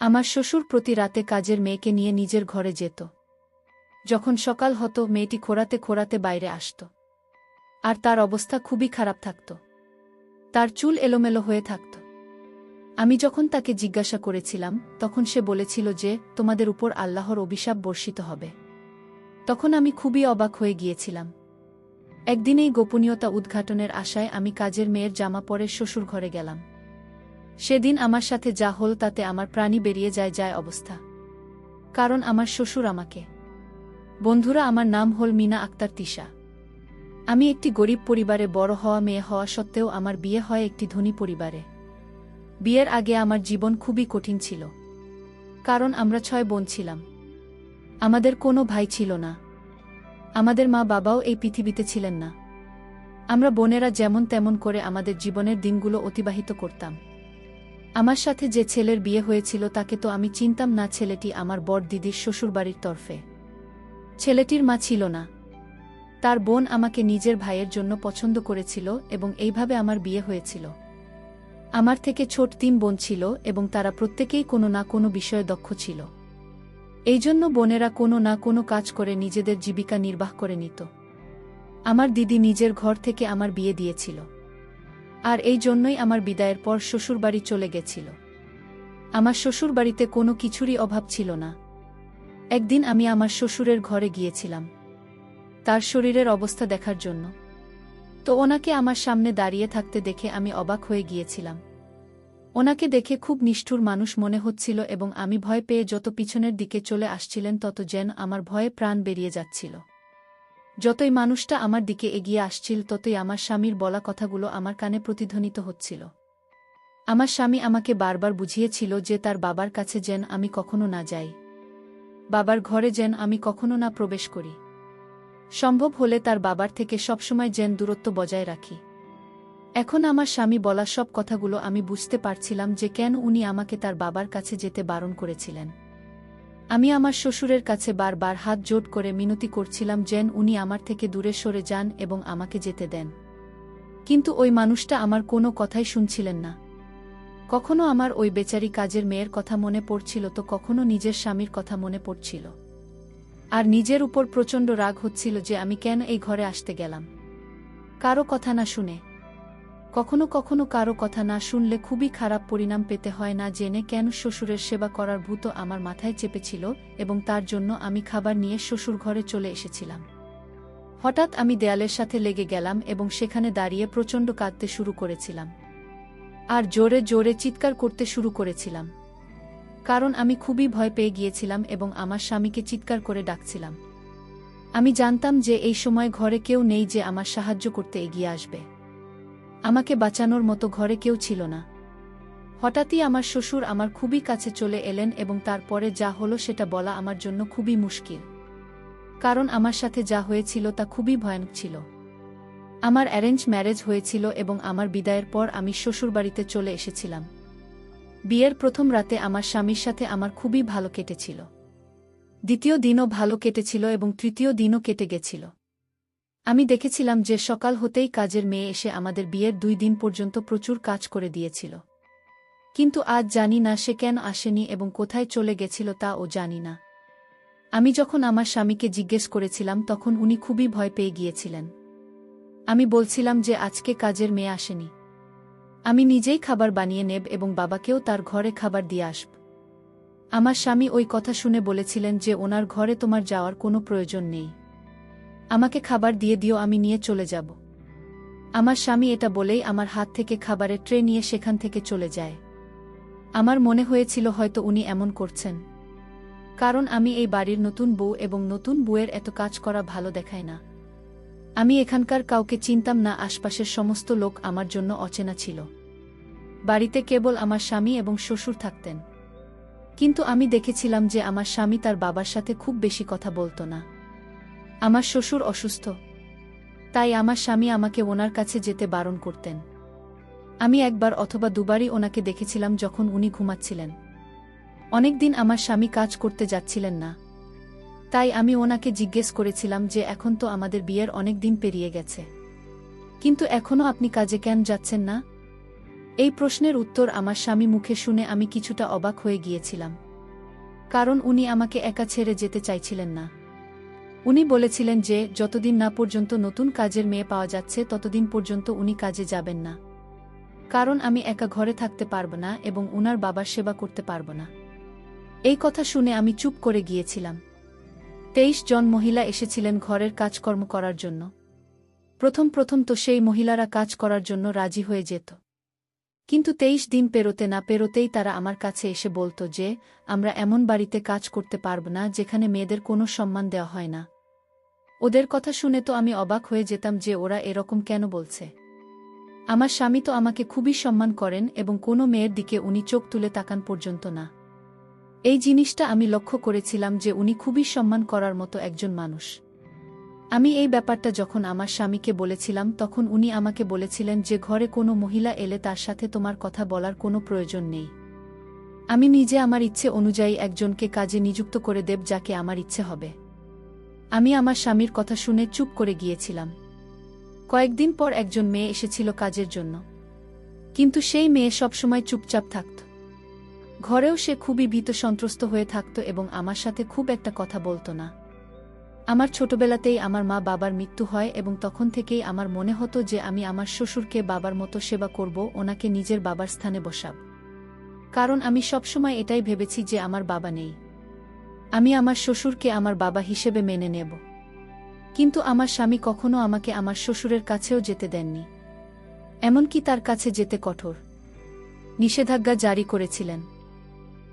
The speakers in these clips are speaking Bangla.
আমার শ্বশুর প্রতি রাতে কাজের মেয়েকে নিয়ে নিজের ঘরে যেত। যখন সকাল হতো মেয়েটি খোঁড়াতে খোঁড়াতে বাইরে আসত। আর তার অবস্থা খুবই খারাপ থাকত। তার চুল এলোমেলো হয়ে থাকত। আমি যখন তাকে জিজ্ঞাসা করেছিলাম তখন সে বলেছিল যে তোমাদের উপর আল্লাহর অভিশাপ বর্ষিত হবে। তখন আমি খুবই অবাক হয়ে গিয়েছিলাম। একদিন এই গোপনীয়তা উদ্ঘাটনের আশায় আমি কাজের মেয়ের জামা পরে শ্বশুর ঘরে গেলাম। সেদিন আমার সাথে যা হল তাতে আমার প্রাণী বেরিয়ে যায় অবস্থা। কারণ আমার শ্বশুর আমাকে। বন্ধুরা, আমার নাম হল মিনা আক্তার তিশা। আমি একটি গরিব পরিবারে বড় হওয়া মেয়ে হওয়া সত্ত্বেও আমার বিয়ে হয় একটি ধনী পরিবারে। বিয়ের আগে আমার জীবন খুবই কঠিন ছিল। কারণ আমরা 6 বোন ছিলাম। আমাদের কোনো ভাই ছিল না। আমাদের মা বাবাও এই পৃথিবীতে ছিলেন না। আমরা বোনেরা যেমন তেমন করে আমাদের জীবনের দিনগুলো অতিবাহিত করতাম। আমার সাথে যে ছেলের বিয়ে হয়েছিল তাকে তো আমি চিনতাম না। ছেলেটি আমার বড় দিদির শ্বশুরবাড়ির তরফে। ছেলেটির মা ছিল না। তার বোন আমাকে নিজের ভাইয়ের জন্য পছন্দ করেছিল এবং এইভাবে আমার বিয়ে হয়েছিল। আমার থেকে ছোট 3 বোন ছিল এবং তারা প্রত্যেকেই কোনো না কোনো বিষয়ে দক্ষ ছিল। এই জন্য বোনেরা কোনো না কোনো কাজ করে নিজেদের জীবিকা নির্বাহ করে নিত। আমার দিদি নিজের ঘর থেকে আমার বিয়ে দিয়েছিল। আর এই জন্যই আমার বিদায়ের পর শ্বশুরবাড়ি চলে গেছিল। আমার শ্বশুরবাড়িতে কোনো কিছুরই অভাব ছিল না। একদিন আমি আমার শ্বশুরের ঘরে গিয়েছিলাম তার শরীরের অবস্থা দেখার জন্য। তো ওনাকে আমার সামনে দাঁড়িয়ে থাকতে দেখে আমি অবাক হয়ে গিয়েছিলাম। ওনাকে দেখে খুব নিষ্ঠুর মানুষ মনে হচ্ছিল এবং আমি ভয় পেয়ে যত পিছনের দিকে চলে আসছিলেন তত যেন আমার ভয়ে প্রাণ বেরিয়ে যাচ্ছিল। যতই মানুষটা আমার দিকে এগিয়ে আসছিল ততই আমার স্বামীর বলা কথাগুলো আমার কানে প্রতিধ্বনিত হচ্ছিল। আমার স্বামী আমাকে বারবার বুঝিয়েছিল যে তার বাবার কাছে যেন আমি কখনো না যাই। বাবার ঘরে যেন আমি কখনো না প্রবেশ করি। সম্ভব হলে তার বাবার থেকে সবসময় যেন দূরত্ব বজায় রাখি। এখন আমার স্বামী বলা সব কথাগুলো আমি বুঝতে পারছিলাম যে কেন উনি আমাকে তার বাবার কাছে যেতে বারণ করেছিলেন। আমি আমার শ্বশুরের কাছে বারবার হাত জোড় করে মিনতি করছিলাম যেন উনি আমার থেকে দূরে সরে যান এবং আমাকে যেতে দেন। কিন্তু ওই মানুষটা আমার কোনো কথাই শুনছিলেন না। কখনো আমার ওই বেচারি কাজের মেয়ের কথা মনে পড়ছিল তো কখনো নিজের স্বামীর কথা মনে পড়ছিল। আর নিজের উপর প্রচণ্ড রাগ হচ্ছিল যে আমি কেন এই ঘরে আসতে গেলাম কারো কথা না শুনে। কখনো কখনো কারো কথা না শুনলে খুবই খারাপ পরিণাম পেতে হয় না জেনে কেন শ্বশুরের সেবা করার ভূত আমার মাথায় চেপেছিল এবং তার জন্য আমি খাবার নিয়ে শ্বশুর ঘরে চলে এসেছিলাম। হঠাৎ আমি দেয়ালের সাথে লেগে গেলাম এবং সেখানে দাঁড়িয়ে প্রচণ্ড কাঁদতে শুরু করেছিলাম। আর জোরে জোরে চিৎকার করতে শুরু করেছিলাম। কারণ আমি খুবই ভয় পেয়ে গিয়েছিলাম এবং আমার স্বামীকে চিৎকার করে ডাকছিলাম। আমি জানতাম যে এই সময় ঘরে কেউ নেই যে আমার সাহায্য করতে এগিয়ে আসবে। আমাকে বাঁচানোর মতো ঘরে কেউ ছিল না। হঠাৎই আমার শ্বশুর আমার খুবই কাছে চলে এলেন এবং তারপরে যা হলো সেটা বলা আমার জন্য খুবই মুশকিল। কারণ আমার সাথে যা হয়েছিল তা খুবই ভয়ানক ছিল। আমার অ্যারেঞ্জ ম্যারেজ হয়েছিল এবং আমার বিদায়ের পর আমি শ্বশুরবাড়িতে চলে এসেছিলাম। বিয়ের প্রথম রাতে আমার স্বামীর সাথে আমার খুবই ভালো কেটেছিল। দ্বিতীয় দিনও ভালো কেটেছিল এবং তৃতীয় দিনও কেটে গেছিল। আমি দেখেছিলাম যে সকাল হতেই কাজের মেয়ে এসে আমাদের বিয়ের 2 দিন পর্যন্ত প্রচুর কাজ করে দিয়েছিল। কিন্তু আজ জানি না সে কেন আসেনি এবং কোথায় চলে গেছিল তাও জানি না। আমি যখন আমার স্বামীকে জিজ্ঞেস করেছিলাম তখন উনি খুবই ভয় পেয়ে গিয়েছিলেন। আমি বলছিলাম যে আজকে কাজের মেয়ে আসেনি। আমি নিজেই খাবার বানিয়ে নেব এবং বাবাকেও তার ঘরে খাবার দিয়ে আসব। আমার স্বামী ওই কথা শুনে বলেছিলেন যে ওনার ঘরে তোমার যাওয়ার কোনো প্রয়োজন নেই। আমাকে খাবার দিয়ে দিও, আমি নিয়ে চলে যাব। আমার স্বামী এটা বলেই আমার হাত থেকে খাবারের ট্রে নিয়ে সেখান থেকে চলে যায়। আমার মনে হয়েছিল হয়তো উনি এমন করছেন কারণ আমি এই বাড়ির নতুন বউ এবং নতুন বউয়ের এত কাজ করা ভালো দেখায় না। আমি এখানকার কাউকে চিনতাম না। আশপাশের সমস্ত লোক আমার জন্য অচেনা ছিল। বাড়িতে কেবল আমার স্বামী এবং শ্বশুর থাকতেন। কিন্তু আমি দেখেছিলাম যে আমার স্বামী তার বাবার সাথে খুব বেশি কথা বলতো না। আমার শ্বশুর অসুস্থ, তাই আমার স্বামী আমাকে ওনার কাছে যেতে বারণ করতেন। আমি একবার অথবা দুবারই ওনাকে দেখেছিলাম যখন উনি ঘুমাচ্ছিলেন। অনেকদিন আমার স্বামী কাজ করতে যাচ্ছিলেন না। তাই আমি ওনাকে জিজ্ঞেস করেছিলাম যে এখন তো আমাদের বিয়ের অনেক দিন পেরিয়ে গেছে, কিন্তু এখনও আপনি কাজে কেন যাচ্ছেন না? এই প্রশ্নের উত্তর আমার স্বামী মুখে শুনে আমি কিছুটা অবাক হয়ে গিয়েছিলাম। কারণ উনি আমাকে একা ছেড়ে যেতে চাইছিলেন না। উনি বলেছিলেন যে যতদিন না পর্যন্ত নতুন কাজের মেয়ে পাওয়া যাচ্ছে ততদিন পর্যন্ত উনি কাজে যাবেন না। কারণ আমি একা ঘরে থাকতে পারব না এবং উনার বাবার সেবা করতে পারব না। এই কথা শুনে আমি চুপ করে গিয়েছিলাম। 23 জন মহিলা এসেছিলেন ঘরের কাজকর্ম করার জন্য। প্রথম তো সেই মহিলারা কাজ করার জন্য রাজি হয়ে যেত। কিন্তু 23 দিন পেরোতে না পেরোতেই তারা আমার কাছে এসে বলতো যে আমরা এমন বাড়িতে কাজ করতে পারব না যেখানে মেয়েদের কোনো সম্মান দেওয়া হয় না। ওদের কথা শুনে তো আমি অবাক হয়ে যেতাম যে ওরা এরকম কেন বলছে। আমার স্বামী তো আমাকে খুবই সম্মান করেন এবং কোনো মেয়ের দিকে উনি চোখ তুলে তাকান পর্যন্ত না। এই জিনিসটা আমি লক্ষ্য করেছিলাম যে উনি খুবই সম্মান করার মতো একজন মানুষ। আমি এই ব্যাপারটা যখন আমার স্বামীকে বলেছিলাম তখন উনি আমাকে বলেছিলেন যে ঘরে কোনো মহিলা এলে তার সাথে তোমার কথা বলার কোনো প্রয়োজন নেই। আমি নিজে আমার ইচ্ছে অনুযায়ী একজনকে কাজে নিযুক্ত করে দেব যাকে আমার ইচ্ছে হবে। আমি আমার স্বামীর কথা শুনে চুপ করে গিয়েছিলাম। কয়েকদিন পর একজন মেয়ে এসেছিল কাজের জন্য। কিন্তু সেই মেয়ে সবসময় চুপচাপ থাকত। ঘরেও সে খুবই ভীত সন্ত্রস্ত হয়ে থাকত এবং আমার সাথে খুব একটা কথা বলতো না। আমার ছোটবেলাতেই আমার মা বাবার মৃত্যু হয় এবং তখন থেকেই আমার মনে হতো যে আমি আমার শ্বশুরকে বাবার মতো সেবা করব, ওনাকে নিজের বাবার স্থানে বসাব। কারণ আমি সবসময় এটাই ভেবেছি যে আমার বাবা নেই। আমি আমার শ্বশুরকে আমার বাবা হিসেবে মেনে নেব। কিন্তু আমার স্বামী কখনো আমাকে আমার শ্বশুরের কাছেও যেতে দেননি। এমনকি তার কাছে যেতে কঠোর নিষেধাজ্ঞা জারি করেছিলেন।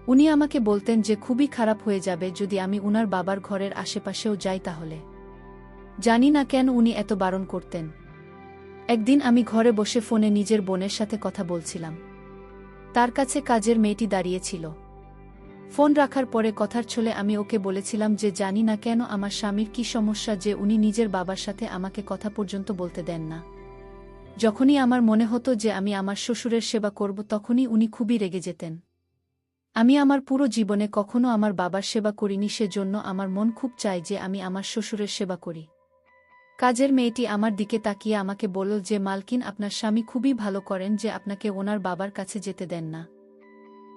উনি আমাকে বলতেন যে খুবই খারাপ হয়ে যাবে যদি আমি উনার বাবার ঘরের আশেপাশেও যাই তাহলে। জানি না কেন উনি এত বারণ করতেন। একদিন আমি ঘরে বসে ফোনে নিজের বোনের সাথে কথা বলছিলাম। তার কাছে কাজের মেয়েটি দাঁড়িয়েছিল। ফোন রাখার পরে কথার ছলে আমি ওকে বলেছিলাম যে জানি না কেন আমার স্বামীর কি সমস্যা যে উনি নিজের বাবার সাথে আমাকে কথা পর্যন্ত বলতে দেন না। যখনই আমার মনে হতো যে আমি আমার শ্বশুরের সেবা করব তখনই উনি খুবই রেগে যেতেন। আমি আমার পুরো জীবনে কখনো আমার বাবার সেবা করিনি, সেজন্য আমার মন খুব চায় যে আমি আমার শ্বশুরের সেবা করি। কাজের মেয়েটি আমার দিকে তাকিয়ে আমাকে বলল যে মালকিন, আপনার স্বামী খুবই ভালো করেন যে আপনাকে ওনার বাবার কাছে যেতে দেন না।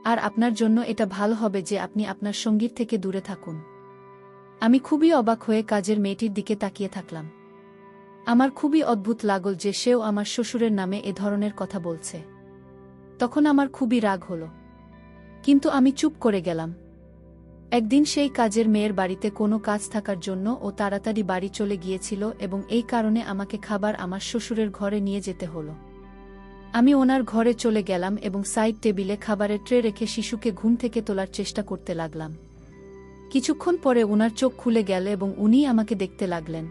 আর আপনার জন্য এটা ভালো হবে যে আপনি আপনার সঙ্গীর থেকে দূরে থাকুন। আমি খুবই অবাক হয়ে কাজের মেয়েটির দিকে তাকিয়ে থাকলাম। আমার খুবই অদ্ভুত লাগল যে সেও আমার শ্বশুরের নামে এ ধরনের কথা বলছে। তখন আমার খুবই রাগ হলো। কিন্তু আমি চুপ করে গেলাম। একদিন সেই কাজের মেয়ের বাড়িতে কোনো কাজ থাকার জন্য ও তাড়াতাড়ি বাড়ি চলে গিয়েছিল এবং এই কারণে আমাকে খাবার আমার শ্বশুরের ঘরে নিয়ে যেতে হলো। আমি ওনার ঘরে চলে গেলাম এবং সাইড টেবিলে খাবারের ট্রে রেখে শিশুকে ঘুম থেকে তোলার চেষ্টা করতে লাগলাম। কিছুক্ষণ পরে ওনার চোখ খুলে গেল এবং উনি আমাকে দেখতে লাগলেন।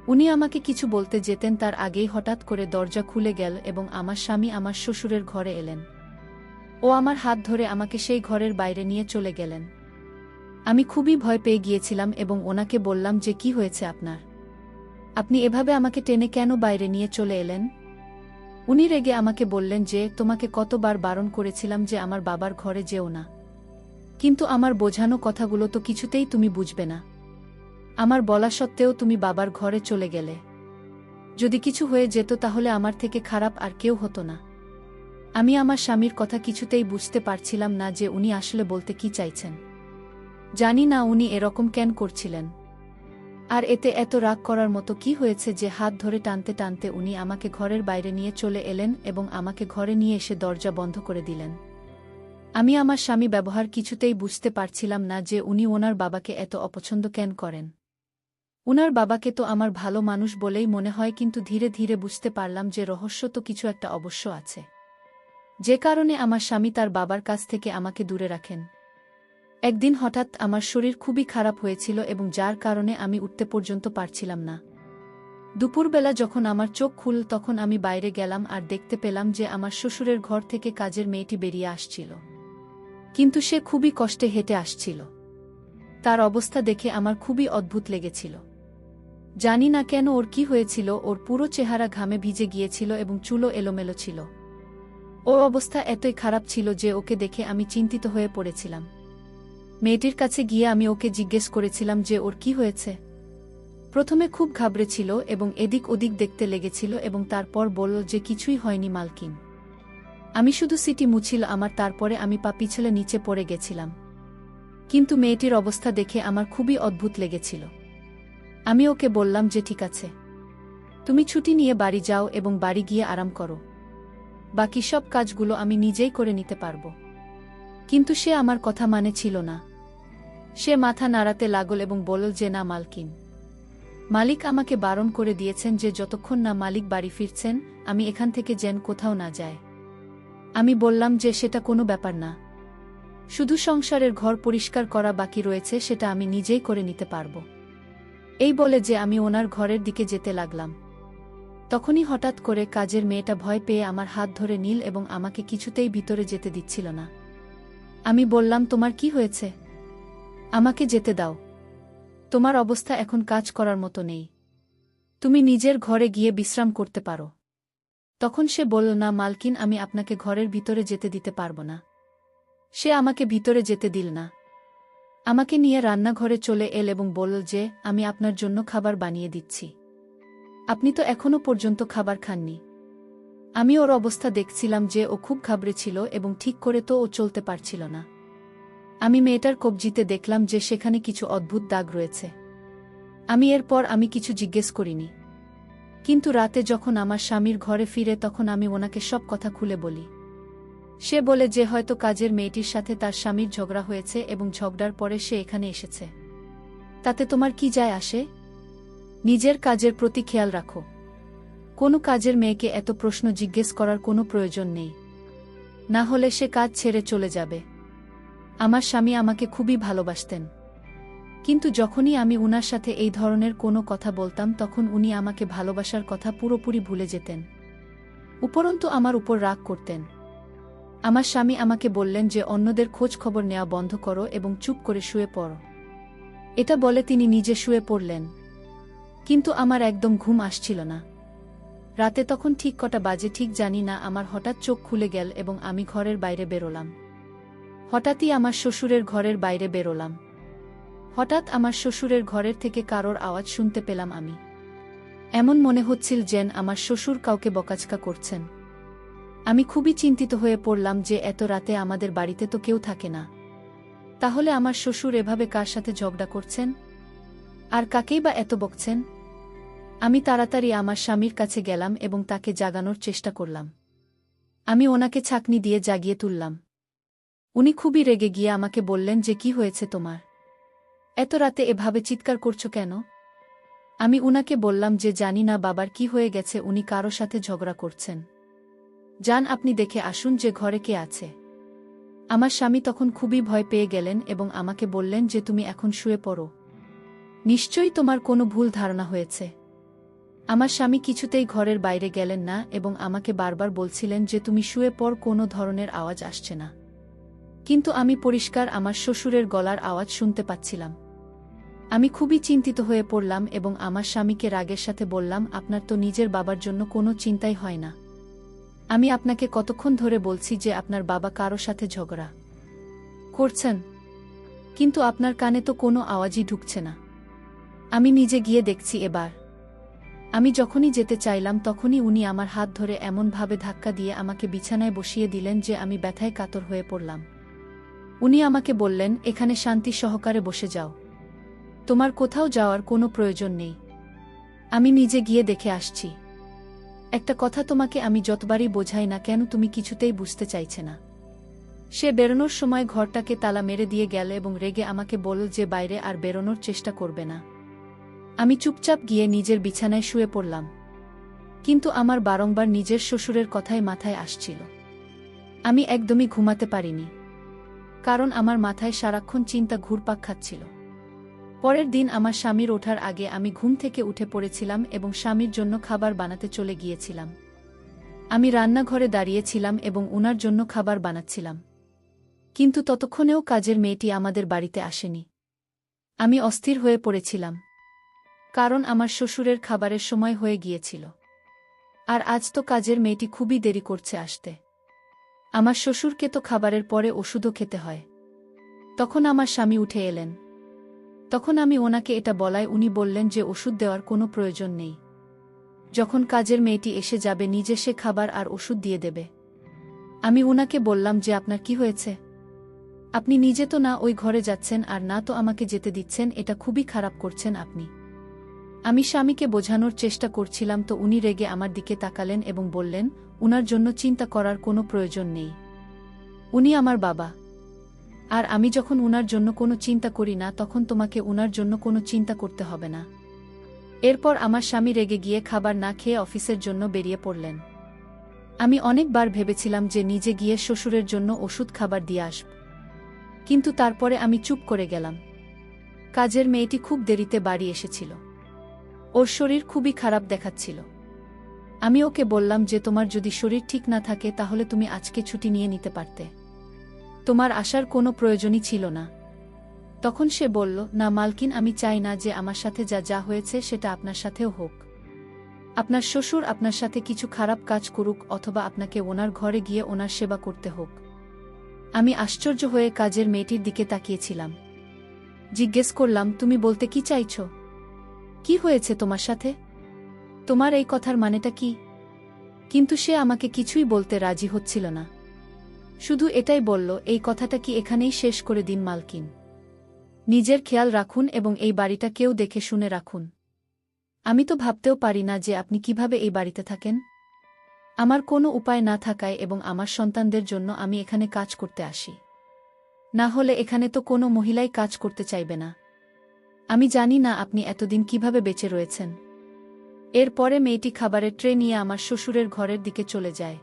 উনি আমাকে কিছু বলতে যেতেন তার আগেই হঠাৎ করে দরজা খুলে গেল এবং আমার স্বামী আমার শ্বশুরের ঘরে এলেন। ও আমার হাত ধরে আমাকে সেই ঘরের বাইরে নিয়ে চলে গেলেন। আমি খুবই ভয় পেয়ে গিয়েছিলাম এবং ওনাকে বললাম যে কি হয়েছে আপনার? আপনি এভাবে আমাকে টেনে কেন বাইরে নিয়ে চলে এলেন? উনি রেগে আমাকে বললেন যে তোমাকে কতবার বারণ করেছিলাম যে আমার বাবার ঘরে যেও না, কিন্তু আমার বোঝানো কথাগুলো তো কিছুতেই তুমি বুঝবে না। আমার বলা সত্ত্বেও তুমি বাবার ঘরে চলে গেলে। যদি কিছু হয়ে যেত তাহলে আমার থেকে খারাপ আর কেউ হতো না। আমি আমার স্বামীর কথা কিছুতেই বুঝতে পারছিলাম না যে উনি আসলে বলতে কি চাইছেন। জানি না উনি এরকম কেন করছিলেন। আর এতে এত রাগ করার মতো কি হয়েছে যে হাত ধরে টানতে টানতে উনি আমাকে ঘরের বাইরে নিয়ে চলে এলেন এবং আমাকে ঘরে নিয়ে এসে দরজা বন্ধ করে দিলেন। আমি আমার স্বামী ব্যবহার কিছুতেই বুঝতে পারছিলাম না যে উনি ওনার বাবাকে এত অপছন্দ কেন করেন। উনার বাবাকে তো আমার ভালো মানুষ বলেই মনে হয়, কিন্তু ধীরে ধীরে বুঝতে পারলাম যে রহস্য তো কিছু একটা অবশ্য আছে, যে কারণে আমার স্বামী তার বাবার কাছ থেকে আমাকে দূরে রাখেন। একদিন হঠাৎ আমার শরীর খুবই খারাপ হয়েছিল এবং যার কারণে আমি উঠতে পর্যন্ত পারছিলাম না। দুপুরবেলা যখন আমার চোখ খুলল তখন আমি বাইরে গেলাম আর দেখতে পেলাম যে আমার শ্বশুরের ঘর থেকে কাজের মেয়েটি বেরিয়ে আসছিল। কিন্তু সে খুবই কষ্টে হেঁটে আসছিল। তার অবস্থা দেখে আমার খুবই অদ্ভুত লেগেছিল। জানি না কেন ওর কি হয়েছিল, ওর পুরো চেহারা ঘামে ভিজে গিয়েছিল এবং চুলও এলোমেলো ছিল। ওর অবস্থা এতই খারাপ ছিল যে ওকে দেখে আমি চিন্তিত হয়ে পড়েছিলাম। মেয়েটির কাছে গিয়ে আমি ওকে জিজ্ঞেস করেছিলাম যে ওর কি হয়েছে। প্রথমে খুব ঘাবড়েছিল এবং এদিক ওদিক দেখতে লেগেছিল এবং তারপর বলল যে কিছুই হয়নি মালকিন। আমি শুধু সিটি মুছিল আমার, তারপরে আমি পা পিছলে নিচে পড়ে গেছিলাম। কিন্তু মেয়েটির অবস্থা দেখে আমার খুবই অদ্ভুত লেগেছিল। আমি ওকে বললাম যে ঠিক আছে, তুমি ছুটি নিয়ে বাড়ি যাও এবং বাড়ি গিয়ে আরাম করো, বাকি সব কাজগুলো আমি নিজেই করে নিতে পারব। কিন্তু সে আমার কথা ছিল না। সে মাথা নাড়াতে লাগল এবং বলল যে না মালকিন, মালিক আমাকে বারণ করে দিয়েছেন যে যতক্ষণ না মালিক বাড়ি ফিরছেন আমি এখান থেকে যেন কোথাও না যায়। আমি বললাম যে সেটা কোনো ব্যাপার না, শুধু সংসারের ঘর পরিষ্কার করা বাকি রয়েছে, সেটা আমি নিজেই করে নিতে পারব। এই বলে যে আমি ওনার ঘরের দিকে যেতে লাগলাম, তখনই হঠাৎ করে কাজের মেয়েটা ভয় পেয়ে আমার হাত ধরে নিল এবং আমাকে কিছুতেই ভিতরে যেতে দিচ্ছিল না। আমি বললাম, তোমার কি হয়েছে? আমাকে যেতে দাও, তোমার অবস্থা এখন কাজ করার মতো নেই, তুমি নিজের ঘরে গিয়ে বিশ্রাম করতে পারো। তখন সে বলল, না মালকিন, আমি আপনাকে ঘরের ভিতরে যেতে দিতে পারব না। সে আমাকে ভিতরে যেতে দিল না, আমাকে নিয়ে রান্নাঘরে চলে এল এবং বলল যে আমি আপনার জন্য খাবার বানিয়ে দিচ্ছি, আপনি তো এখনো পর্যন্ত খাবার খাননি। আমি ওর অবস্থা দেখছিলাম যে ও খুব ঘাবড়েছিল এবং ঠিক করে তো ও চলতে পারছিল না। আমি মেয়েটার কবজিতে দেখলাম যে সেখানে কিছু অদ্ভুত দাগ রয়েছে। আমি কিছু জিজ্ঞেস করিনি, কিন্তু রাতে যখন আমার স্বামীর ঘরে ফিরে তখন আমি ওনাকে সব কথা খুলে বলি। সে বলে যে হয়তো কাজের মেয়েটির সাথে তার স্বামীর ঝগড়া হয়েছে এবং ঝগড়ার পরে সে এখানে এসেছে। তাতে তোমার কি যায় আসে? নিজের কাজের প্রতি খেয়াল রাখো, কোনো কাজের মেয়েকে এত প্রশ্ন জিজ্ঞেস করার কোনো প্রয়োজন নেই, না হলে সে কাজ ছেড়ে চলে যাবে। আমার স্বামী আমাকে খুবই ভালোবাসতেন, কিন্তু যখনই আমি উনার সাথে এই ধরনের কোনো কথা বলতাম তখন উনি আমাকে ভালোবাসার কথা পুরোপুরি ভুলে যেতেন, উপরন্তু আমার উপর রাগ করতেন। আমার স্বামী আমাকে বললেন যে অন্যদের খোঁজ খবর নেওয়া বন্ধ করো এবং চুপ করে শুয়ে পড়ো। এটা বলে তিনি নিজে শুয়ে পড়লেন, কিন্তু আমার একদম ঘুম আসছিল না। রাতে তখন ঠিক কটা বাজে ঠিক জানি না, আমার হঠাৎ চোখ খুলে গেল এবং আমি ঘরের বাইরে বেরোলাম। হঠাৎই আমার শ্বশুরের ঘরের বাইরে বেরোলাম। হঠাৎ আমার শ্বশুরের ঘরের থেকে কারোর আওয়াজ শুনতে পেলাম আমি। এমন মনে হচ্ছিল যেন আমার শ্বশুর কাউকে বকাঝকা করছেন। আমি খুবই চিন্তিত হয়ে পড়লাম যে এত রাতে আমাদের বাড়িতে তো কেউ থাকে না, তাহলে আমার শ্বশুর এভাবে কার সাথে ঝগড়া করছেন আর কাকেই বা এত বকছেন? আমি তাড়াতাড়ি আমার স্বামীর কাছে গেলাম এবং তাকে জাগানোর চেষ্টা করলাম। আমি ওনাকে ছাঁকনি দিয়ে জাগিয়ে তুললাম। উনি খুবই রেগে গিয়ে আমাকে বললেন যে কি হয়েছে তোমার, এত রাতে এভাবে চিৎকার করছো কেন? আমি উনাকে বললাম যে জানি না বাবার কি হয়ে গেছে, উনি কারো সাথে ঝগড়া করছেন, যান আপনি দেখে আসুন যে ঘরে কে আছে। আমার স্বামী তখন খুবই ভয় পেয়ে গেলেন এবং আমাকে বললেন যে তুমি এখন শুয়ে পড়ো, নিশ্চয়ই তোমার কোনো ভুল ধারণা হয়েছে। আমার স্বামী কিছুতেই ঘরের বাইরে গেলেন না এবং আমাকে বারবার বলছিলেন যে তুমি শুয়ে পড়, কোনো ধরনের আওয়াজ আসছে না। কিন্তু আমি পরিষ্কার আমার শ্বশুরের গলার আওয়াজ শুনতে পাচ্ছিলাম। আমি খুবই চিন্তিত হয়ে পড়লাম এবং আমার স্বামীকে রাগের সাথে বললাম, আপনার তো নিজের বাবার জন্য কোনো চিন্তাই হয় না। আমি আপনাকে কতক্ষণ ধরে বলছি যে আপনার বাবা কারো সাথে ঝগড়া করছেন, কিন্তু আপনার কানে তো কোনো আওয়াজই ঢুকছে না। আমি নিজে গিয়ে দেখছি এবার। আমি যখনই যেতে চাইলাম তখনই উনি আমার হাত ধরে এমনভাবে ধাক্কা দিয়ে আমাকে বিছানায় বসিয়ে দিলেন যে আমি ব্যথায় কাতর হয়ে পড়লাম। উনি আমাকে বললেন, এখানে শান্তি সহকারে বসে যাও, তোমার কোথাও যাওয়ার কোনো প্রয়োজন নেই, আমি নিজে গিয়ে দেখে আসছি। একটা কথা তোমাকে আমি যতবারই বোঝাই না কেন তুমি কিছুতেই বুঝতে চাইছে না। সে বেরোনোর সময় ঘরটাকে তালা মেরে দিয়ে গেল এবং রেগে আমাকে বলল যে বাইরে আর বেরোনোর চেষ্টা করবে না। আমি চুপচাপ গিয়ে নিজের বিছানায় শুয়ে পড়লাম, কিন্তু আমার বারংবার নিজের শ্বশুরের কথাই মাথায় আসছিল। আমি একদমই ঘুমাতে পারিনি, কারণ আমার মাথায় সারাক্ষণ চিন্তা ঘুরপাক খাচ্ছিল। পরের দিন আমার স্বামীর ওঠার আগে আমি ঘুম থেকে উঠে পড়েছিলাম এবং স্বামীর জন্য খাবার বানাতে চলে গিয়েছিলাম। আমি রান্নাঘরে দাঁড়িয়েছিলাম এবং উনার জন্য খাবার বানাচ্ছিলাম, কিন্তু ততক্ষণেও কাজের মেয়েটি আমাদের বাড়িতে আসেনি। আমি অস্থির হয়ে পড়েছিলাম, কারণ আমার শ্বশুরের খাবারের সময় হয়ে গিয়েছিল, আর আজ তো কাজের মেয়েটি খুবই দেরি করছে আসতে। আমার শ্বশুরকে তো খাবারের পরে ওষুধও খেতে হয়। তখন আমার স্বামী উঠে এলেন। তখন আমি ওনাকে এটা বলায় উনি বললেন যে ওষুধ দেওয়ার কোনো প্রয়োজন নেই, যখন কাজের মেয়েটি এসে যাবে নিজে সে খাবার আর ওষুধ দিয়ে দেবে। আমি উনাকে বললাম যে আপনার কি হয়েছে? আপনি নিজে তো না ওই ঘরে যাচ্ছেন আর না তো আমাকে যেতে দিচ্ছেন, এটা খুবই খারাপ করছেন আপনি। আমি স্বামীকে বোঝানোর চেষ্টা করছিলাম তো উনি রেগে আমার দিকে তাকালেন এবং বললেন, উনার জন্য চিন্তা করার কোনো প্রয়োজন নেই। উনি আমার বাবা। আর আমি যখন উনার জন্য কোনো চিন্তা করি না তখন তোমাকে উনার জন্য কোনো চিন্তা করতে হবে না। এরপর আমার স্বামী রেগে গিয়ে খাবার না খেয়ে অফিসের জন্য বেরিয়ে পড়লেন। আমি অনেকবার ভেবেছিলাম যে নিজে গিয়ে শ্বশুরের জন্য ওষুধ খাবার দিয়ে আসব, কিন্তু তারপরে আমি চুপ করে গেলাম। কাজের মেয়েটি খুব দেরিতে বাড়ি এসেছিল। ওর শরীর খুবই খারাপ দেখাচ্ছিল। আমি ওকে বললাম যে তোমার যদি শরীর ঠিক না থাকে তাহলে তুমি আজকে ছুটি নিয়ে নিতে পারতে, তোমার আসার কোনো প্রয়োজনই ছিল না। তখন সে বলল, না মালকিন, আমি চাই না যে আমার সাথে যা যা হয়েছে সেটা আপনার সাথেও হোক। আপনার শ্বশুর আপনার সাথে কিছু খারাপ কাজ করুক অথবা আপনাকে ওনার ঘরে গিয়ে ওনার সেবা করতে হোক। আমি আশ্চর্য হয়ে কাজের মেয়েটির দিকে তাকিয়েছিলাম। জিজ্ঞেস করলাম, তুমি বলতে কি চাইছ? কি হয়েছে তোমার সাথে? তোমার এই কথার মানেটা কি? কিন্তু সে আমাকে কিছুই বলতে রাজি হচ্ছিল না। শুধু এটাই বলল, এই কথাটা কি এখানেই শেষ করে দিন মালকিন। নিজের খেয়াল রাখুন এবং এই বাড়িটা কেউ দেখে শুনে রাখুন। আমি তো ভাবতেও পারি না যে আপনি কিভাবে এই বাড়িতে থাকেন। আমার কোনো উপায় না থাকায় এবং আমার সন্তানদের জন্য আমি এখানে কাজ করতে আসি। না হলে এখানে তো কোনো মহিলাই কাজ করতে চাইবে না। আমি জানি না আপনি এতদিন কিভাবে বেঁচে রয়েছেন। এরপরে মেয়েটি খাবারের ট্রে নিয়ে আমার শ্বশুরের ঘরের দিকে চলে যায়।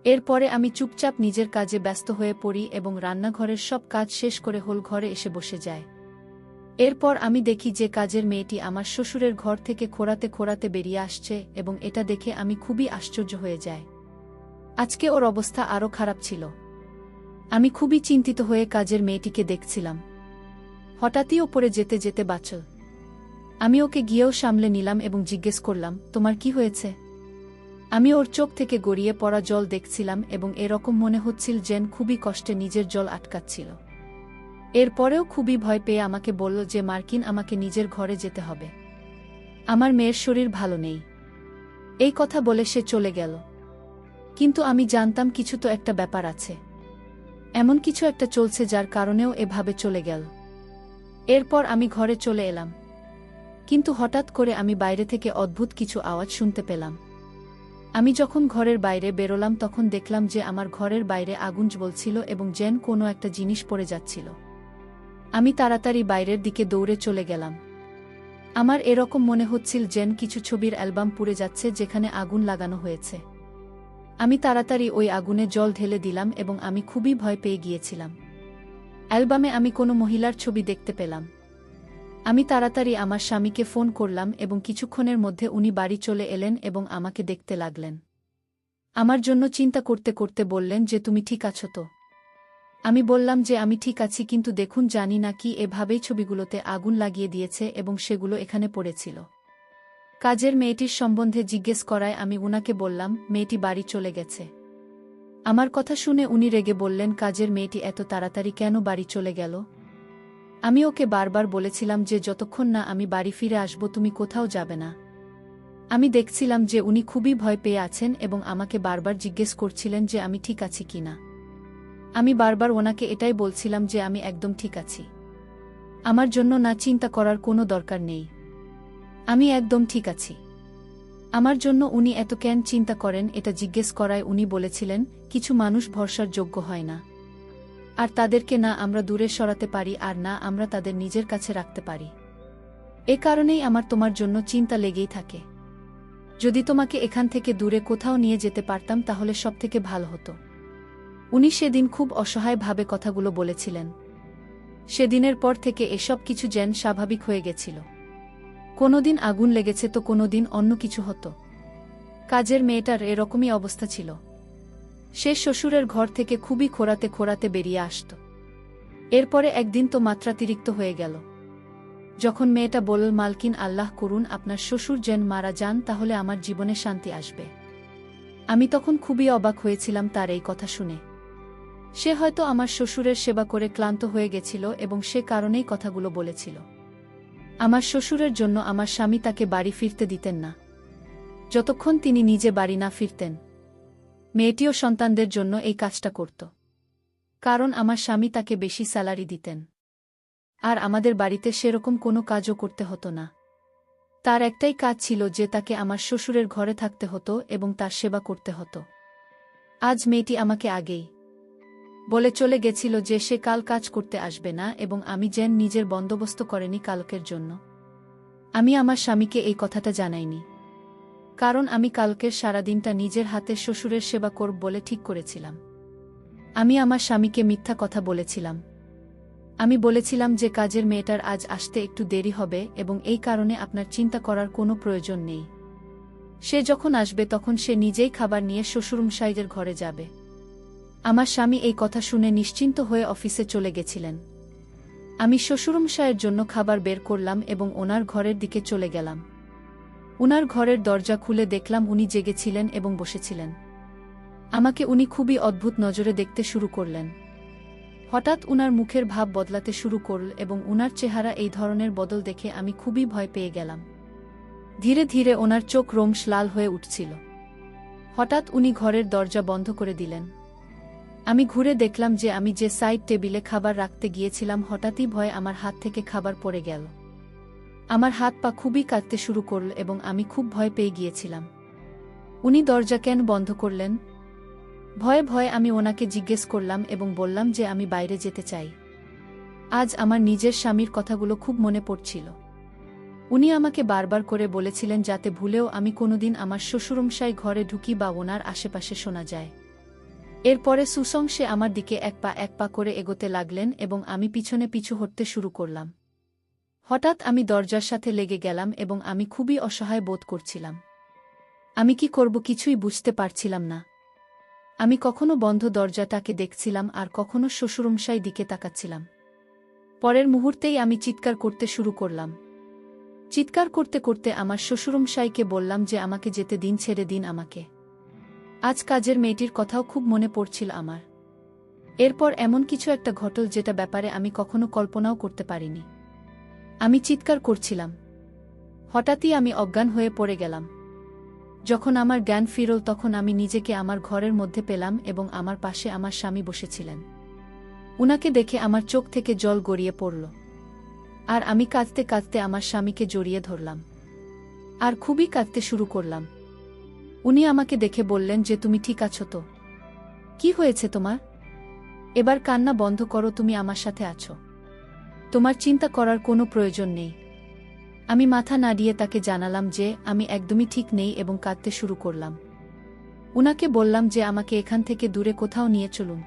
এরপরে আমি চুপচাপ নিজের কাজে ব্যস্ত হয়ে পড়ি এবং রান্নাঘরের সব কাজ শেষ করে হোল ঘরে এসে বসে যায়। এরপর আমি দেখি যে কাজের মেয়েটি আমার শ্বশুরের ঘর থেকে খোঁড়াতে খোঁড়াতে বেরিয়ে আসছে এবং এটা দেখে আমি খুবই আশ্চর্য হয়ে যাই। আজকে ওর অবস্থা আরও খারাপ ছিল। আমি খুবই চিন্তিত হয়ে কাজের মেয়েটিকে দেখছিলাম। হঠাৎই ওপরে যেতে যেতে বাঁচল। আমি ওকে গিয়েও সামলে নিলাম এবং জিজ্ঞেস করলাম, তোমার কি হয়েছে? আমি ওর চোখ থেকে গড়িয়ে পড়া জল দেখছিলাম এবং এরকম মনে হচ্ছিল যেন খুবই কষ্টে নিজের জল আটকাচ্ছিল। এরপরেও খুবই ভয় পেয়ে আমাকে বলল যে মার্কিন, আমাকে নিজের ঘরে যেতে হবে, আমার মেয়ের শরীর ভালো নেই। এই কথা বলে সে চলে গেল। কিন্তু আমি জানতাম কিছু তো একটা ব্যাপার আছে, এমন কিছু একটা চলছে যার কারণেও এভাবে চলে গেল। এরপর আমি ঘরে চলে এলাম, কিন্তু হঠাৎ করে আমি বাইরে থেকে অদ্ভুত কিছু আওয়াজ শুনতে পেলাম। আমি যখন ঘরের বাইরে বেরোলাম তখন দেখলাম যে আমার ঘরের বাইরে আগুন জ্বলছিল এবং যেন কোনো একটা জিনিস পড়ে যাচ্ছিল। আমি তাড়াতাড়ি বাইরের দিকে দৌড়ে চলে গেলাম। আমার এরকম মনে হচ্ছিল যেন কিছু ছবির অ্যালবাম পুড়ে যাচ্ছে যেখানে আগুন লাগানো হয়েছে। আমি তাড়াতাড়ি ওই আগুনে জল ঢেলে দিলাম এবং আমি খুবই ভয় পেয়ে গিয়েছিলাম। অ্যালবামে আমি কোনো মহিলার ছবি দেখতে পেলাম। আমি তাড়াতাড়ি আমার স্বামীকে ফোন করলাম এবং কিছুক্ষণের মধ্যে উনি বাড়ি চলে এলেন এবং আমাকে দেখতে লাগলেন। আমার জন্য চিন্তা করতে করতে বললেন যে তুমি ঠিক আছো তো? আমি বললাম যে আমি ঠিক আছি, কিন্তু দেখুন জানি না কি এভাবেই ছবিগুলোতে আগুন লাগিয়ে দিয়েছে এবং সেগুলো এখানে পড়েছিল। কাজের মেয়েটির সম্বন্ধে জিজ্ঞেস করায় আমি উনাকে বললাম, মেয়েটি বাড়ি চলে গেছে। আমার কথা শুনে উনি রেগে বললেন, কাজের মেয়েটি এত তাড়াতাড়ি কেন বাড়ি চলে গেল? আমি ওকে বারবার বলেছিলাম যে যতক্ষণ না আমি বাড়ি ফিরে আসব তুমি কোথাও যাবে না। আমি দেখছিলাম যে উনি খুবই ভয় পেয়ে আছেন এবং আমাকে বারবার জিজ্ঞেস করছিলেন যে আমি ঠিক আছি কিনা। আমি বারবার ওনাকে এটাই বলছিলাম যে আমি একদম ঠিক আছি, আমার জন্য না চিন্তা করার কোনো দরকার নেই, আমি একদম ঠিক আছি। আমার জন্য উনি এত কেন চিন্তা করেন এটা জিজ্ঞেস করায় উনি বলেছিলেন, কিছু মানুষ ভরসার যোগ্য হয় না, আর তাদেরকে না আমরা দূরে সরাতে পারি আর না আমরা তাদের নিজের কাছে রাখতে পারি। এ কারণেই আমার তোমার জন্য চিন্তা লেগেই থাকে। যদি তোমাকে এখান থেকে দূরে কোথাও নিয়ে যেতে পারতাম তাহলে সবথেকে ভালো হতো। উনি সেদিন খুব অসহায়ভাবে কথাগুলো বলেছিলেন। সেদিনের পর থেকে এসব কিছু যেন স্বাভাবিক হয়ে গেছিল। কোনোদিন আগুন লেগেছে তো কোনোদিন অন্য কিছু হতো। কাজের মেয়েটার এরকমই অবস্থা ছিল। সে শ্বশুরের ঘর থেকে খুবই খোঁড়াতে খোঁড়াতে বেরিয়ে আসত। এরপরে একদিন তো মাত্রাতিরিক্ত হয়ে গেল। যখন মেয়েটা বলল, মালকিন, আল্লাহ করুন আপনার শ্বশুর যেন মারা যান, তাহলে আমার জীবনে শান্তি আসবে। আমি তখন খুবই অবাক হয়েছিলাম তার এই কথা শুনে। সে হয়তো আমার শ্বশুরের সেবা করে ক্লান্ত হয়ে গেছিল এবং সে কারণেই কথাগুলো বলেছিল। আমার শ্বশুরের জন্য আমার স্বামী তাকে বাড়ি ফিরতে দিতেন না, যতক্ষণ তিনি নিজে বাড়ি না ফিরতেন। মেয়েটিও সন্তানদের জন্য এই কাজটা করত। কারণ আমার স্বামী তাকে বেশি স্যালারি দিতেন। আর আমাদের বাড়িতে সেরকম কোনো কাজও করতে হতো না। তার একটাই কাজ ছিল যে তাকে আমার শ্বশুরের ঘরে থাকতে হতো এবং তার সেবা করতে হতো। আজ মেয়েটি আমাকে আগেই বলে চলে গেছিল যে সে কাল কাজ করতে আসবে না এবং আমি যেন নিজের বন্দোবস্ত করেনি কালকের জন্য। আমি আমার স্বামীকে এই কথাটা জানাইনি। কারণ আমি কালকের সারাদিনটা নিজের হাতে শ্বশুরের সেবা করব বলে ঠিক করেছিলাম। আমি আমার স্বামীকে মিথ্যা কথা বলেছিলাম। আমি বলেছিলাম যে কাজের মেয়েটার আজ আসতে একটু দেরি হবে এবং এই কারণে আপনার চিন্তা করার কোনো প্রয়োজন নেই। সে যখন আসবে তখন সে নিজেই খাবার নিয়ে শ্বশুরমশাইদের ঘরে যাবে। আমার স্বামী এই কথা শুনে নিশ্চিন্ত হয়ে অফিসে চলে গেছিলেন। আমি শ্বশুরমশাইয়ের জন্য খাবার বের করলাম এবং ওনার ঘরের দিকে চলে গেলাম। উনার ঘরের দরজা খুলে দেখলাম উনি জেগেছিলেন এবং বসেছিলেন। আমাকে উনি খুবই অদ্ভুত নজরে দেখতে শুরু করলেন। হঠাৎ উনার মুখের ভাব বদলাতে শুরু করল এবং উনার চেহারা এই ধরনের বদল দেখে আমি খুবই ভয় পেয়ে গেলাম। ধীরে ধীরে ওনার চোখ রোমশ লাল হয়ে উঠছিল। হঠাৎ উনি ঘরের দরজা বন্ধ করে দিলেন। আমি ঘুরে দেখলাম যে আমি যে সাইড টেবিলে খাবার রাখতে গিয়েছিলাম হঠাৎই ভয়ে আমার হাত থেকে খাবার পড়ে গেল। আমার হাত পা খুবই কাঁপতে শুরু করল এবং আমি খুব ভয় পেয়ে গিয়েছিলাম। উনি দরজা কেন বন্ধ করলেন? ভয়ে ভয়ে আমি ওনাকে জিজ্ঞেস করলাম এবং বললাম যে আমি বাইরে যেতে চাই। আজ আমার নিজের স্বামীর কথাগুলো খুব মনে পড়ছিল। উনি আমাকে বারবার করে বলেছিলেন যাতে ভুলেও আমি কোনোদিন আমার শ্বশুরমশাই ঘরে ঢুকি বা ওনার আশেপাশে শোনা যায়। এরপরে সুসং সে আমার দিকে এক পা করে এগোতে লাগলেন এবং আমি পিছনে পিছু হটতে শুরু করলাম। হঠাৎ আমি দরজার সাথে লেগে গেলাম এবং আমি খুবই অসহায় বোধ করছিলাম। আমি কি করব কিছুই বুঝতে পারছিলাম না। আমি কখনো বন্ধ দরজাটাকে দেখছিলাম আর কখনো শ্বশুরমশাই দিকে তাকাচ্ছিলাম। পরের মুহূর্তেই আমি চিৎকার করতে শুরু করলাম। চিৎকার করতে করতে আমার শ্বশুরমশাইকে বললাম যে আমাকে যেতে দিন, ছেড়ে দিন আমাকে। আজ কাজের মেয়েটির কথাও খুব মনে পড়ছিল আমার। এরপর এমন কিছু একটা ঘটল যেটা ব্যাপারে আমি কখনো কল্পনাও করতে পারিনি। আমি চিৎকার করছিলাম। হঠাৎই আমি অজ্ঞান হয়ে পড়ে গেলাম। যখন আমার জ্ঞান ফিরল তখন আমি নিজেকে আমার ঘরের মধ্যে পেলাম এবং আমার পাশে আমার স্বামী বসেছিলেন। উনাকে দেখে আমার চোখ থেকে জল গড়িয়ে পড়ল। আর আমি কাঁদতে কাঁদতে আমার স্বামীকে জড়িয়ে ধরলাম আর খুবই কাঁদতে শুরু করলাম। উনি আমাকে দেখে বললেন যে তুমি ঠিক আছো তো? কি হয়েছে তোমার? এবার কান্না বন্ধ করো, তুমি আমার সাথে আছো। তোমার চিন্তা করার কোনো প্রয়োজন নেই। আমি মাথা নাড়িয়ে তাকে জানালাম যে আমি একদমই ঠিক নেই এবং কাঁদতে শুরু করলাম। উনাকে বললাম যে আমাকে এখান থেকে দূরে কোথাও নিয়ে চলুন।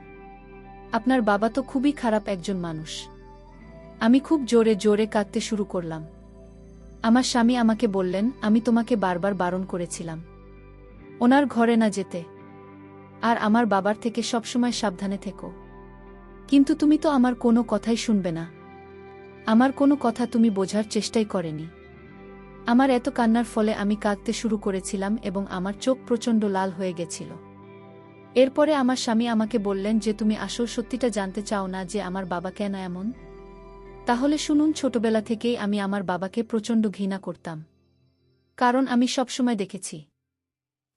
আপনার বাবা তো খুবই খারাপ একজন মানুষ। আমি খুব জোরে জোরে কাঁদতে শুরু করলাম। আমার স্বামী আমাকে বললেন, আমি তোমাকে বারবার বারণ করেছিলাম ওনার ঘরে না যেতে, আর আমার বাবার থেকে সবসময় সাবধানে থেকো। কিন্তু তুমি তো আমার কোনো কথাই শুনবে না। আমার কোনো কথা তুমি বোঝার চেষ্টাই করেনি। আমার এত কান্নার ফলে আমি কাঁদতে শুরু করেছিলাম এবং আমার চোখ প্রচণ্ড লাল হয়ে গেছিল। এরপরে আমার স্বামী আমাকে বললেন যে তুমি আসল সত্যিটা জানতে চাও না যে আমার বাবা কেন এমন? তাহলে শুনুন, ছোটবেলা থেকেই আমি আমার বাবাকে প্রচণ্ড ঘৃণা করতাম। কারণ আমি সবসময় দেখেছি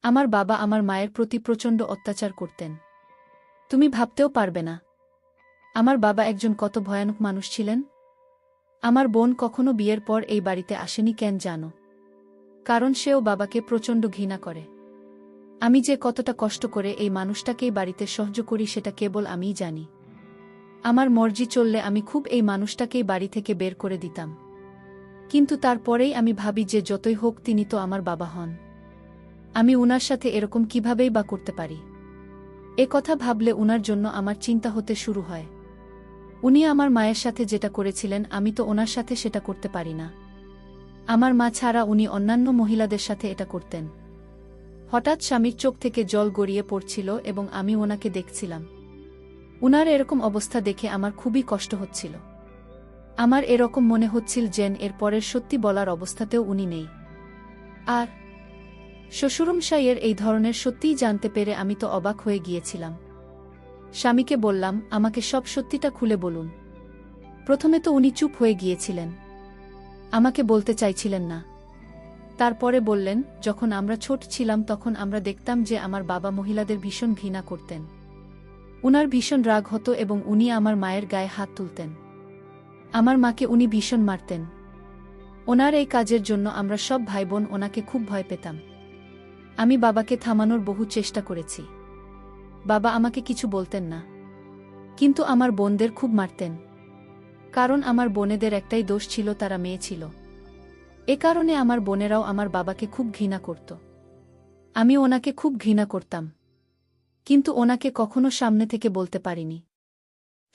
আমার বাবা আমার মায়ের প্রতি প্রচণ্ড অত্যাচার করতেন। তুমি ভাবতেও পারবে না আমার বাবা একজন কত ভয়ানক মানুষ ছিলেন। আমার বোন কখনো বিয়ের পর এই বাড়িতে আসেনি কেন জানো? কারণ সেও বাবাকে প্রচণ্ড ঘৃণা করে। আমি যে কতটা কষ্ট করে এই মানুষটাকেই বাড়িতে সহ্য করি সেটা কেবল আমিই জানি। আমার মর্জি চললে আমি খুব এই মানুষটাকেই বাড়ি থেকে বের করে দিতাম। কিন্তু তারপরেই আমি ভাবি যে যতই হোক তিনি তো আমার বাবা হন। আমি উনার সাথে এরকম কিভাবেই বা করতে পারি? এ কথা ভাবলে উনার জন্য আমার চিন্তা হতে শুরু হয়। উনি আমার মায়ের সাথে যেটা করেছিলেন আমি তো ওনার সাথে সেটা করতে পারি না। আমার মা ছাড়া উনি অন্যান্য মহিলাদের সাথে এটা করতেন। হঠাৎ স্বামীর চোখ থেকে জল গড়িয়ে পড়ছিল এবং আমি ওনাকে দেখছিলাম। উনার এরকম অবস্থা দেখে আমার খুবই কষ্ট হচ্ছিল। আমার এরকম মনে হচ্ছিল যেন এর পরের সত্যি বলার অবস্থাতেও উনি নেই। আর শ্বশুরমশাইয়ের এই ধরনের সত্যিই জানতে পেরে আমি তো অবাক হয়ে গিয়েছিলাম। স্বামীকে বললাম, আমাকে সব সত্যিটা খুলে বলুন। প্রথমে তো উনি চুপ হয়ে গিয়েছিলেন, আমাকে বলতে চাইছিলেন না। তারপরে বললেন, যখন আমরা ছোট ছিলাম তখন আমরা দেখতাম যে আমার বাবা মহিলাদের ভীষণ ঘৃণা করতেন। উনার ভীষণ রাগ হতো এবং উনি আমার মায়ের গায়ে হাত তুলতেন। আমার মাকে উনি ভীষণ মারতেন। ওনার এই কাজের জন্য আমরা সব ভাইবোন ওনাকে খুব ভয় পেতাম। আমি বাবাকে থামানোর বহু চেষ্টা করেছি। বাবা আমাকে কিছু বলতেন না, কিন্তু আমার বোনদের খুব মারতেন। কারণ আমার বোনেদের একটাই দোষ ছিল, তারা মেয়ে ছিল। এ কারণে আমার বোনেরাও আমার বাবাকে খুব ঘৃণা করত। আমি ওনাকে খুব ঘৃণা করতাম, কিন্তু ওনাকে কখনো সামনে থেকে বলতে পারিনি।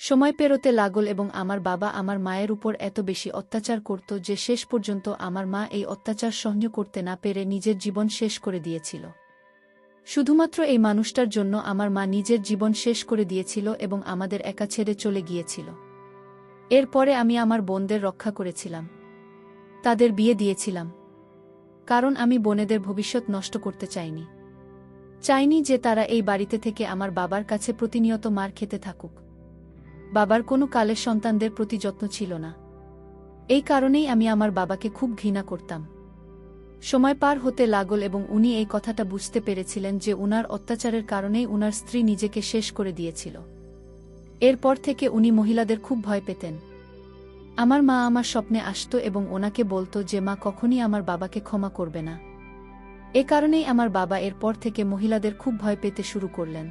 সময় পেরোতে লাগল এবং আমার বাবা আমার মায়ের উপর এত বেশি অত্যাচার করত যে শেষ পর্যন্ত আমার মা এই অত্যাচার সহ্য করতে না পেরে নিজের জীবন শেষ করে দিয়েছিল। শুধুমাত্র এই মানুষটার জন্য আমার মা নিজের জীবন শেষ করে দিয়েছিল এবং আমাদের একা ছেড়ে চলে গিয়েছিল। এরপরে আমি আমার বোনদের রক্ষা করেছিলাম, তাদের বিয়ে দিয়েছিলাম, কারণ আমি বোনেদের ভবিষ্যৎ নষ্ট করতে চাইনি। চাইনি যে তারা এই বাড়িতে থেকে আমার বাবার কাছে প্রতিনিয়ত মার খেতে থাকুক। বাবার কোনো কালের সন্তানদের প্রতি যত্ন ছিল না। এই কারণেই আমি আমার বাবাকে খুব ঘৃণা করতাম। সময় পার হতে লাগল এবং উনি এই কথাটা বুঝতে পেরেছিলেন যে উনার অত্যাচারের কারণেই উনার স্ত্রী নিজেকে শেষ করে দিয়েছিল। এরপর থেকে উনি মহিলাদের খুব ভয় পেতেন। আমার মা আমার স্বপ্নে আসত এবং ওনাকে বলতো যে মা কখনই আমার বাবাকে ক্ষমা করবে না। এ কারণেই আমার বাবা এরপর থেকে মহিলাদের খুব ভয় পেতে শুরু করলেন।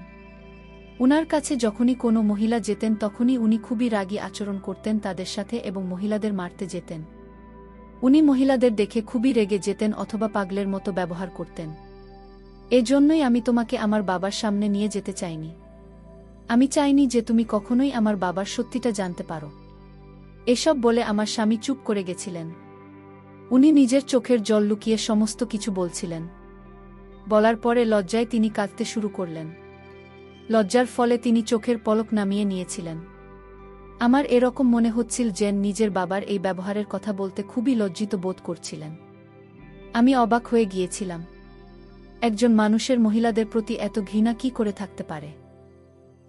উনার কাছে যখনই কোনো মহিলা যেতেন তখনই উনি খুবই রাগী আচরণ করতেন তাদের সাথে এবং মহিলাদের মারতে যেতেন। উনি মহিলাদের দেখে খুবই রেগে যেতেন অথবা পাগলের মতো ব্যবহার করতেন। এজন্যই আমি তোমাকে আমার বাবার সামনে নিয়ে যেতে চাইনি। আমি চাইনি যে তুমি কখনোই আমার বাবার সত্যিটা জানতে পারো। এসব বলে আমার স্বামী চুপ করে গেছিলেন। উনি নিজের চোখের জল লুকিয়ে সমস্ত কিছু বলছিলেন। বলার পরে লজ্জায় তিনি কাঁদতে শুরু করলেন। লজ্জার ফলে তিনি চোখের পলক নামিয়ে নিয়েছিলেন। আমার এরকম মনে হচ্ছিল যেন নিজের বাবার এই ব্যবহারের কথা বলতে খুবই লজ্জিত বোধ করছিলেন। আমি অবাক হয়ে গিয়েছিলাম। একজন মানুষের মহিলাদের প্রতি এত ঘৃণা কি করে থাকতে পারে?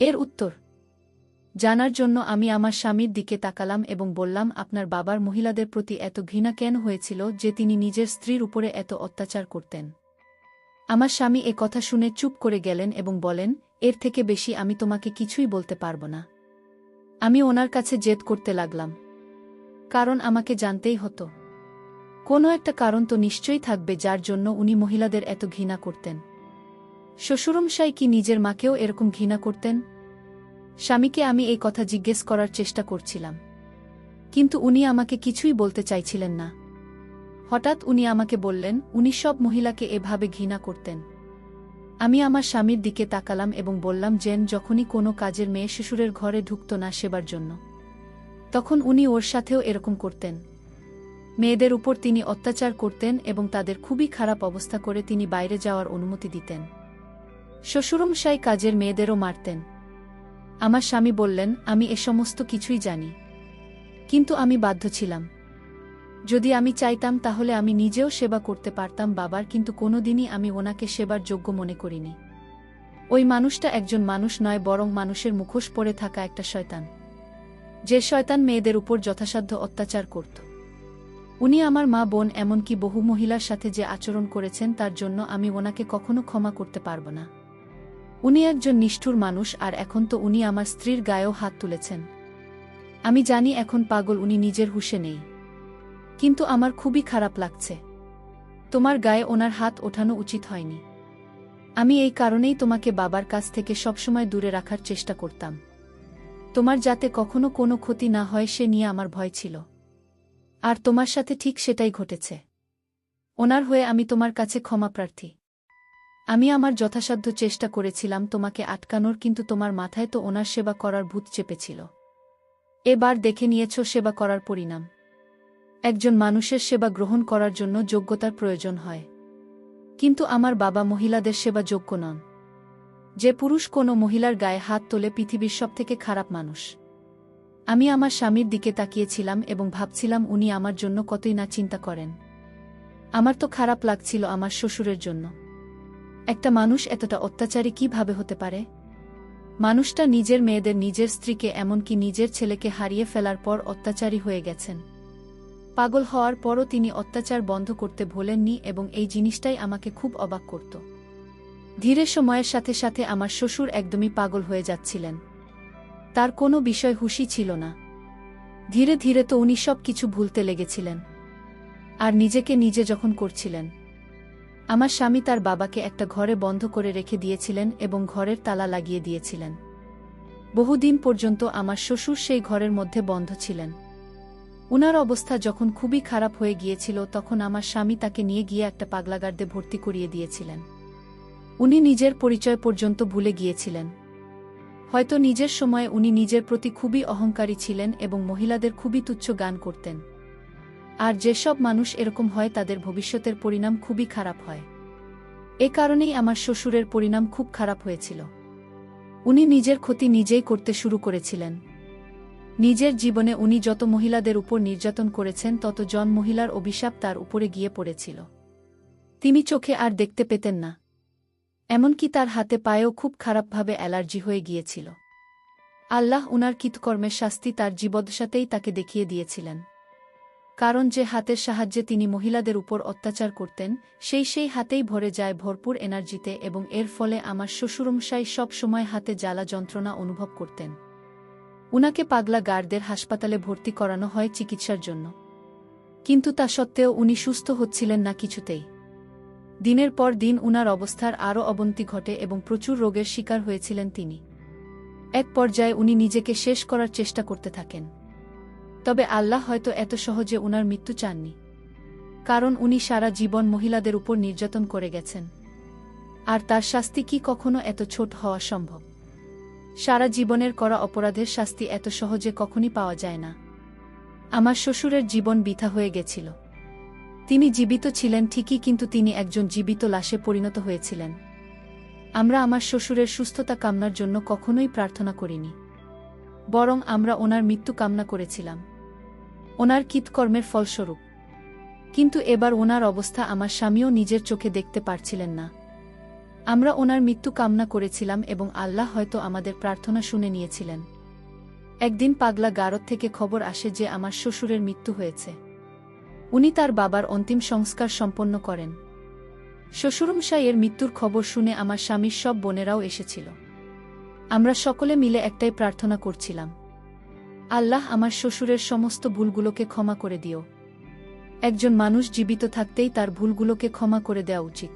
এর উত্তর জানার জন্য আমি আমার স্বামীর দিকে তাকালাম এবং বললাম, আপনার বাবার মহিলাদের প্রতি এত ঘৃণা কেন হয়েছিল যে তিনি নিজের স্ত্রীর উপরে এত অত্যাচার করতেন? আমার স্বামী এ কথা শুনে চুপ করে গেলেন এবং বলেন, এর থেকে বেশি আমি তোমাকে কিছুই বলতে পারব না। আমি ওনার কাছে জেদ করতে লাগলাম, কারণ আমাকে জানতেই হতো। কোনো একটা কারণ তো নিশ্চয়ই থাকবে যার জন্য উনি মহিলাদের এত ঘৃণা করতেন। শ্বশুরমশাই কি নিজের মাকেও এরকম ঘৃণা করতেন? স্বামীকে আমি এই কথা জিজ্ঞেস করার চেষ্টা করছিলাম, কিন্তু উনি আমাকে কিছুই বলতে চাইছিলেন না। হঠাৎ উনি আমাকে বললেন, উনি সব মহিলাকে এভাবে ঘৃণা করতেন। আমি আমার স্বামীর দিকে তাকালাম এবং বললাম, যেন যখনই কোনো কাজের মেয়ে শ্বশুরের ঘরে ঢুকত না সেবার জন্য, তখন উনি ওর সাথেও এরকম করতেন। মেয়েদের উপর তিনি অত্যাচার করতেন এবং তাদের খুবই খারাপ অবস্থা করে তিনি বাইরে যাওয়ার অনুমতি দিতেন। শ্বশুরমশাই কাজের মেয়েদেরও মারতেন। আমার স্বামী বললেন, আমি এ সমস্ত কিছুই জানি, কিন্তু আমি বাধ্য ছিলাম। যদি আমি চাইতাম তাহলে আমি নিজেও সেবা করতে পারতাম বাবার, কিন্তু কোনোদিনই আমি ওনাকে সেবার যোগ্য মনে করিনি। ওই মানুষটা একজন মানুষ নয়, বরং মানুষের মুখোশ পরে থাকা একটা শয়তান, যে শয়তান মেয়েদের উপর যথাসাধ্য অত্যাচার করত। উনি আমার মা, বোন, এমনকি বহু মহিলার সাথে যে আচরণ করেছেন তার জন্য আমি ওনাকে কখনো ক্ষমা করতে পারব না। উনি একজন নিষ্ঠুর মানুষ, আর এখন তো উনি আমার স্ত্রীর গায়েও হাত তুলেছেন। আমি জানি এখন পাগল, উনি নিজের হুঁশে নেই, কিন্তু আমার খুবই খারাপ লাগছে। তোমার গায়ে ওনার হাত ওঠানো উচিত হয়নি। আমি এই কারণেই তোমাকে বাবার কাছ থেকে সবসময় দূরে রাখার চেষ্টা করতাম। তোমার যাতে কখনো কোনো ক্ষতি না হয় সে নিয়ে আমার ভয় ছিল। আর তোমার সাথে ঠিক সেটাই ঘটেছে। ওনার হয়ে আমি তোমার কাছে ক্ষমা প্রার্থী। আমি আমার যথাসাধ্য চেষ্টা করেছিলাম তোমাকে আটকানোর, কিন্তু তোমার মাথায় তো ওনার সেবা করার ভূত চেপেছিল। এবার দেখে নিয়েছ সেবা করার পরিণাম। একজন মানুষের সেবা গ্রহণ করার জন্য যোগ্যতার প্রয়োজন হয়, কিন্তু আমার বাবা মহিলাদের সেবা যোগ্য নন। যে পুরুষ কোনো মহিলার গায়ে হাত তোলে পৃথিবীর সবথেকে খারাপ মানুষ। আমি আমার স্বামীর দিকে তাকিয়েছিলাম এবং ভাবছিলাম উনি আমার জন্য কতই না চিন্তা করেন। আমার তো খারাপ লাগছিল আমার শ্বশুরের জন্য। একটা মানুষ এতটা অত্যাচারী কিভাবে হতে পারে? মানুষটা নিজের মেয়েদের, নিজের স্ত্রীকে, এমনকি নিজের ছেলেকে হারিয়ে ফেলার পর অত্যাচারী হয়ে গেছেন। পাগল হওয়ার পরও তিনি অত্যাচার বন্ধ করতে ভোলেননি এবং এই জিনিসটাই আমাকে খুব অবাক করত। ধীরে সময়ের সাথে সাথে আমার শ্বশুর একদমই পাগল হয়ে যাচ্ছিলেন। তার কোনো বিষয় হুঁশই ছিল না। ধীরে ধীরে তো উনি সব কিছু ভুলতে লেগেছিলেন। আর নিজেকে নিজে যখন করছিলেন। আমার স্বামী তার বাবাকে একটা ঘরে বন্ধ করে রেখে দিয়েছিলেন এবং ঘরের তালা লাগিয়ে দিয়েছিলেন। বহুদিন পর্যন্ত আমার শ্বশুর সেই ঘরের মধ্যে বন্ধ ছিলেন। উনার অবস্থা যখন খুবই খারাপ হয়ে গিয়েছিল তখন আমার স্বামী তাকে নিয়ে গিয়ে একটা পাগলাগারদে ভর্তি করিয়ে দিয়েছিলেন। উনি নিজের পরিচয় পর্যন্ত ভুলে গিয়েছিলেন। হয়তো নিজের সময়ে উনি নিজের প্রতি খুবই অহংকারী ছিলেন এবং মহিলাদের খুবই তুচ্ছ জ্ঞান করতেন। আর যেসব মানুষ এরকম হয় তাদের ভবিষ্যতের পরিণাম খুবই খারাপ হয়। এ কারণেই আমার শ্বশুরের পরিণাম খুব খারাপ হয়েছিল। উনি নিজের ক্ষতি নিজেই করতে শুরু করেছিলেন। নিজের জীবনে উনি যত মহিলাদের উপর নির্যাতন করেছেন তত জন মহিলার অভিশাপ তার উপরে গিয়ে পড়েছিল। তিনি চোখে আর দেখতে পেতেন না। এমনকি তার হাতে পায়েও খুব খারাপভাবে অ্যালার্জি হয়ে গিয়েছিল। আল্লাহ উনার কৃতকর্মের শাস্তি তার জীবদ্দশাতেই তাকে দেখিয়ে দিয়েছিলেন। কারণ যে হাতের সাহায্যে তিনি মহিলাদের উপর অত্যাচার করতেন সেই হাতেই ভরে যায় ভরপুর এনার্জিতে এবং এর ফলে আমার শ্বশুরমশাই সব সময় হাতে জ্বালা যন্ত্রণা অনুভব করতেন। উনাকে পাগলা গারদের হাসপাতালে ভর্তি করানো হয় চিকিৎসার জন্য। কিন্তু তা সত্ত্বেও উনি সুস্থ হচ্ছিলেন না কিছুতেই। দিনের পর দিন উনার অবস্থার আরও অবনতি ঘটে এবং প্রচুর রোগের শিকার হয়েছিলেন তিনি। এক পর্যায়ে উনি নিজেকে শেষ করার চেষ্টা করতে থাকেন। তবে আল্লাহ হয়তো এত সহজে উনার মৃত্যু চাননি। কারণ উনি সারা জীবন মহিলাদের উপর নির্যাতন করে গেছেন। আর তার শাস্তি কি কখনো এত ছোট হওয়া সম্ভব? সারা জীবনের করা অপরাধের শাস্তি এত সহজে কখনই পাওয়া যায় না। আমার শ্বশুরের জীবন বৃথা হয়ে গেছিল। তিনি জীবিত ছিলেন ঠিকই, কিন্তু তিনি একজন জীবিত লাশে পরিণত হয়েছিলেন। আমরা আমার শ্বশুরের সুস্থতা কামনার জন্য কখনোই প্রার্থনা করিনি, বরং আমরা ওনার মৃত্যু কামনা করেছিলাম, ওনার কৃতকর্মের ফলস্বরূপ। কিন্তু এবার ওনার অবস্থা আমার স্বামীও নিজের চোখে দেখতে পারছিলেন না। আমরা ওনার মৃত্যু কামনা করেছিলাম এবং আল্লাহ হয়তো আমাদের প্রার্থনা শুনে নিয়েছিলেন। একদিন পাগলা গারদ থেকে খবর আসে যে আমার শ্বশুরের মৃত্যু হয়েছে। উনি তার বাবার অন্তিম সংস্কার সম্পন্ন করেন। শ্বশুরমশাইয়ের মৃত্যুর খবর শুনে আমার স্বামীর সব বোনেরাও এসেছিল। আমরা সকলে মিলে একটাই প্রার্থনা করছিলাম, আল্লাহ আমার শ্বশুরের সমস্ত ভুলগুলোকে ক্ষমা করে দিও। একজন মানুষ জীবিত থাকতেই তার ভুলগুলোকে ক্ষমা করে দেওয়া উচিত।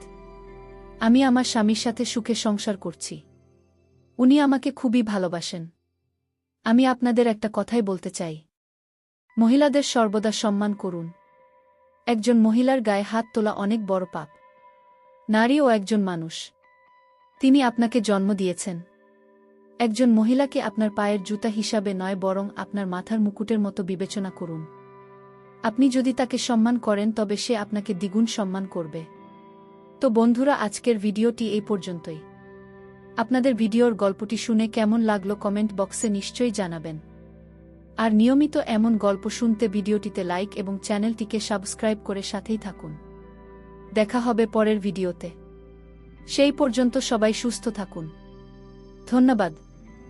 আমি আমার স্বামীর সাথে সুখে সংসার করছি। উনি আমাকে খুবই ভালোবাসেন। আমি আপনাদের একটা কথাই বলতে চাই, মহিলাদের সর্বদা সম্মান করুন। একজন মহিলার গায়ে হাত তোলা অনেক বড় পাপ। নারীও একজন মানুষ। তিনি আপনাকে জন্ম দিয়েছেন। একজন মহিলাকে আপনার পায়ের জুতা হিসাবে নয়, বরং আপনার মাথার মুকুটের মতো বিবেচনা করুন। আপনি যদি তাকে সম্মান করেন তবে সে আপনাকে দ্বিগুণ সম্মান করবে। তো বন্ধুরা, আজকের ভিডিওটি এই পর্যন্তই। আপনাদের ভিডিওর গল্পটি শুনে কেমন লাগলো কমেন্ট বক্সে নিশ্চয়ই জানাবেন। আর নিয়মিত এমন গল্প শুনতে ভিডিওটিতে লাইক এবং চ্যানেলটিকে সাবস্ক্রাইব করে সাথেই থাকুন। দেখা হবে পরের ভিডিওতে। সেই পর্যন্ত সবাই সুস্থ থাকুন। ধন্যবাদ।